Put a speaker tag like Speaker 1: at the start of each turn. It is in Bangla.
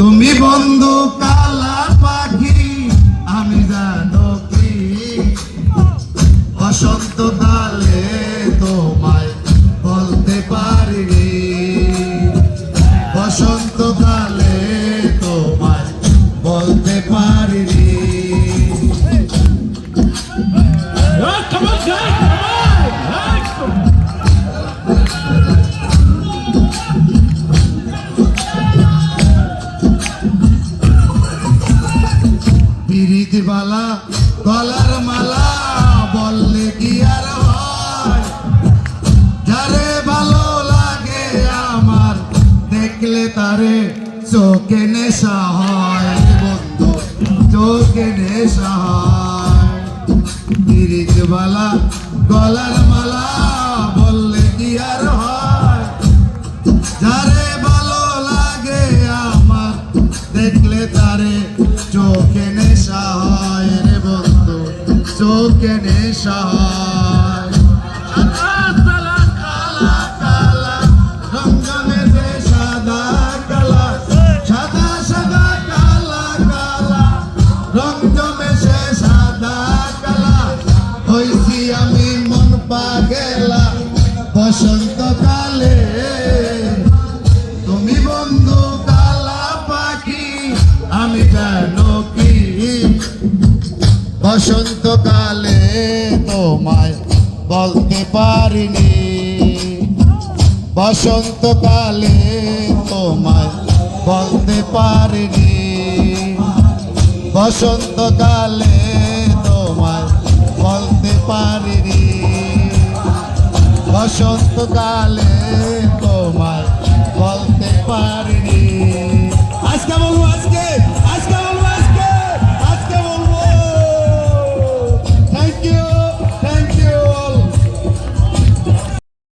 Speaker 1: তুমি বন্ধু কালা পাখি আমি জানো কি বসন্তকালে তোমায় বলতে পারিনি বসন্তকালে তোমায় বলতে পারিনি পিরিতবালা গলার মালা বললে কি আর হয় যারে ভালো লাগে আমার দেখলে তারে চোখে নেশা হয় বন্ধু চোখে নেশা হয় পিরিতবালা গলার মালা বললে কি আর হয় যারে ভালো লাগে আমার দেখলে তারে চোখে নেশা হয় রে বন্ধু চোখে নেশা হয় কালা কালা রঙে যে সাদা কালা সাদা সাদা কালা কালা রং জমে সে সাদা কালা হইছি আমি মন পাগেলা বসন্তকালে তুমি বন্ধু কালা পাখি আমি জানো কি বসন্তকালে তোমায় বলতে পারিনি বসন্তকালে তোমায় বলতে পারিনি বসন্তকালে তোমায় বলতে পারিনি বসন্তকালে তোমায় বলতে পারি